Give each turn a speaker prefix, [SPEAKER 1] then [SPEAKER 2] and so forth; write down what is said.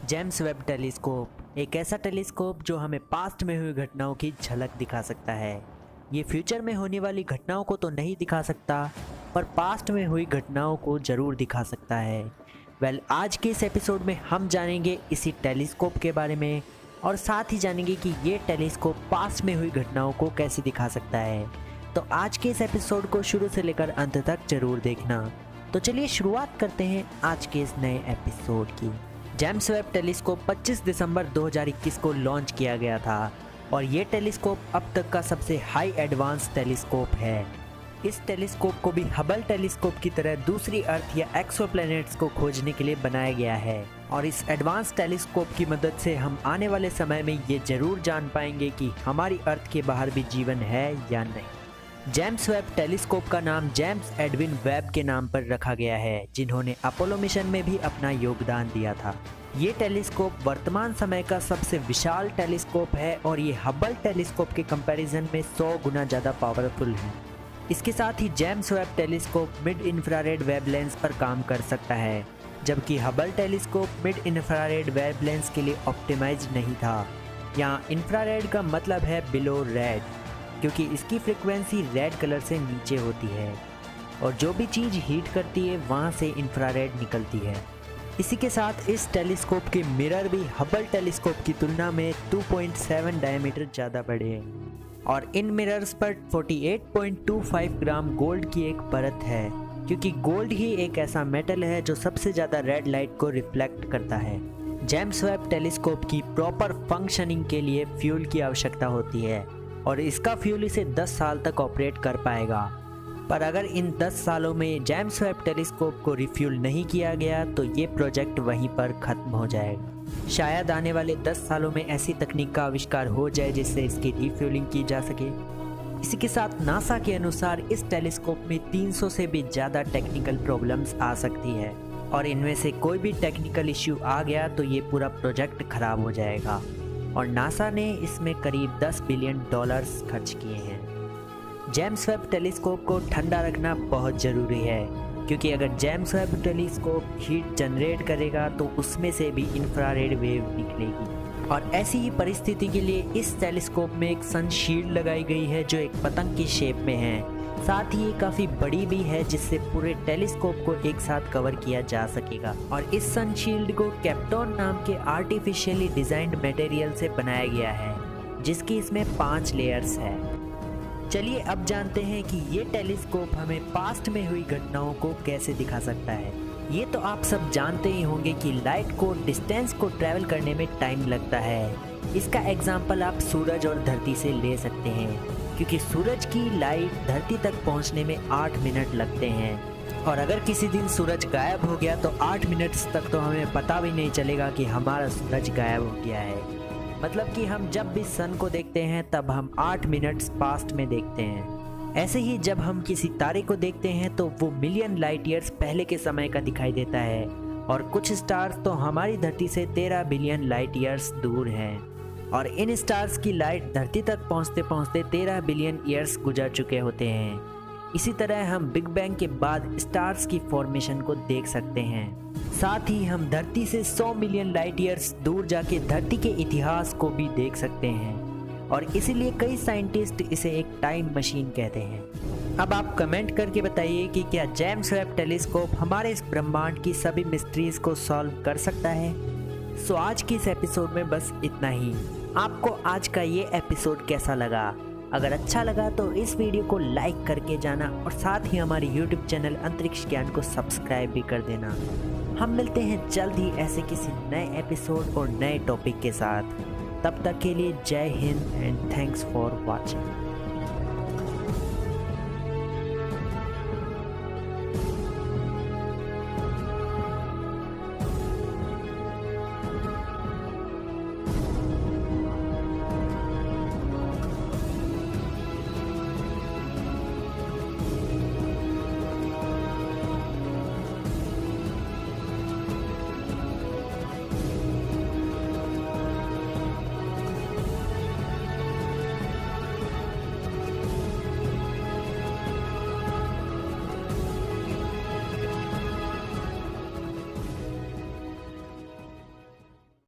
[SPEAKER 1] James Webb telescope एक ऐसा telescope जो हमें पास्ट में हुई घटनाओं की झलक दिखा सकता है। ये फ्यूचर में होने वाली घटनाओं को तो नहीं दिखा सकता, पर पास्ट में हुई घटनाओं को ज़रूर दिखा सकता है। आज के इस एपिसोड में हम जानेंगे इसी टेलीस्कोप के बारे में और साथ ही जानेंगे कि ये टेलीस्कोप पास्ट में हुई घटनाओं को कैसे दिखा सकता है। तो आज के इस एपिसोड को शुरू से लेकर अंत तक जरूर देखना। तो चलिए शुरुआत करते हैं आज के इस नए एपिसोड की। जेम्स वेब टेलीस्कोप 25 दिसंबर 2021 को लॉन्च किया गया था और ये टेलीस्कोप अब तक का सबसे हाई एडवांस टेलीस्कोप है। इस टेलीस्कोप को भी हबल टेलीस्कोप की तरह दूसरी अर्थ या एक्सोप्लैनेट्स को खोजने के लिए बनाया गया है और इस एडवांस टेलीस्कोप की मदद से हम आने वाले समय में ये जरूर जान पाएंगे कि हमारी अर्थ के बाहर भी जीवन है या नहीं। जेम्स वेब टेलीस्कोप का नाम जेम्स एडविन वेब के नाम पर रखा गया है, जिन्होंने अपोलो मिशन में भी अपना योगदान दिया था। ये टेलीस्कोप वर्तमान समय का सबसे विशाल टेलीस्कोप है और ये हबल टेलीस्कोप के कंपैरिजन में 100 गुना ज़्यादा पावरफुल है। इसके साथ ही James Webb telescope mid infrared wavelengths पर काम कर सकता है, जबकि Hubble telescope mid infrared wavelengths के लिए ऑप्टिमाइज्ड नहीं था। यहाँ इंफ्रारेड का मतलब है बिलो रेड, क्योंकि इसकी फ्रीक्वेंसी रेड कलर से नीचे होती है और जो भी चीज़ हीट करती है वहाँ से इंफ्रारेड निकलती है। इसी के साथ इस टेलीस्कोप के मिरर भी हबल टेलीस्कोप की तुलना में 2.7 डायमीटर ज़्यादा बड़े हैं और इन मिरर्स पर 48.25 ग्राम गोल्ड की एक परत है, क्योंकि गोल्ड ही एक ऐसा मेटल है जो सबसे ज़्यादा रेड लाइट को रिफ्लेक्ट करता है। जेम्स वेब टेलीस्कोप की प्रॉपर फंक्शनिंग के लिए फ्यूल की आवश्यकता होती है और इसका फ्यूल इसे 10 साल तक ऑपरेट कर पाएगा। पर अगर इन 10 सालों में जेम्स वेब टेलीस्कोप को रिफ्यूल नहीं किया गया तो ये प्रोजेक्ट वहीं पर ख़त्म हो जाएगा। शायद आने वाले 10 सालों में ऐसी तकनीक का आविष्कार हो जाए जिससे इसकी रिफ्यूलिंग की जा सके। इसी के साथ नासा के अनुसार इस टेलीस्कोप में 300 से भी ज़्यादा टेक्निकल प्रॉब्लम्स आ सकती है और इनमें से कोई भी टेक्निकल इश्यू आ गया तो ये पूरा प्रोजेक्ट ख़राब हो जाएगा और नासा ने इसमें करीब $10 बिलियन खर्च किए हैं। जेम्स वेब टेलीस्कोप को ठंडा रखना बहुत ज़रूरी है, क्योंकि अगर James Webb telescope heat generate करेगा तो उसमें से भी इंफ्रारेड वेव निकलेगी और ऐसी ही परिस्थिति के लिए इस टेलीस्कोप में एक सन शील्ड लगाई गई है जो एक पतंग की शेप में है। साथ ही ये काफ़ी बड़ी भी है जिससे पूरे टेलीस्कोप को एक साथ कवर किया जा सकेगा और इस सन शील्ड को कैप्टोन नाम के आर्टिफिशियली डिजाइंड मटेरियल से बनाया गया है, जिसकी इसमें 5 लेयर्स है। चलिए अब जानते हैं कि ये टेलीस्कोप हमें पास्ट में हुई घटनाओं को कैसे दिखा सकता है। ये तो आप सब जानते ही होंगे कि लाइट को डिस्टेंस को ट्रैवल करने में टाइम लगता है। इसका एग्जाम्पल आप सूरज और धरती से ले सकते हैं, क्योंकि सूरज की लाइट धरती तक पहुंचने में 8 मिनट लगते हैं और अगर किसी दिन सूरज गायब हो गया तो 8 मिनट तक तो हमें पता भी नहीं चलेगा कि हमारा सूरज गायब हो गया है। मतलब कि हम जब भी सन को देखते हैं तब हम 8 मिनट्स पास्ट में देखते हैं। ऐसे ही जब हम किसी तारे को देखते हैं तो वो मिलियन लाइट ईयर्स पहले के समय का दिखाई देता है और कुछ स्टार्स तो हमारी धरती से 13 बिलियन लाइट ईयर्स दूर हैं और इन स्टार्स की लाइट धरती तक पहुंचते पहुंचते 13 बिलियन ईयर्स गुजर चुके होते हैं। इसी तरह हम बिग बैंग के बाद स्टार्स की फॉर्मेशन को देख सकते हैं। साथ ही हम धरती से 100 मिलियन लाइट ईयर्स दूर जाके धरती के इतिहास को भी देख सकते हैं और इसीलिए कई साइंटिस्ट इसे एक टाइम मशीन कहते हैं। अब आप कमेंट करके बताइए कि क्या जेम्स वेब टेलीस्कोप हमारे इस ब्रह्मांड की सभी मिस्ट्रीज को सॉल्व कर सकता है। सो आज की इस एपिसोड में बस इतना ही। आपको आज का ये एपिसोड कैसा लगा? अगर अच्छा लगा तो इस वीडियो को लाइक करके जाना और साथ ही हमारे YouTube चैनल अंतरिक्ष ज्ञान को सब्सक्राइब भी कर देना। हम मिलते हैं जल्द ही ऐसे किसी नए एपिसोड और नए टॉपिक के साथ। तब तक के लिए जय Hind and thanks for watching.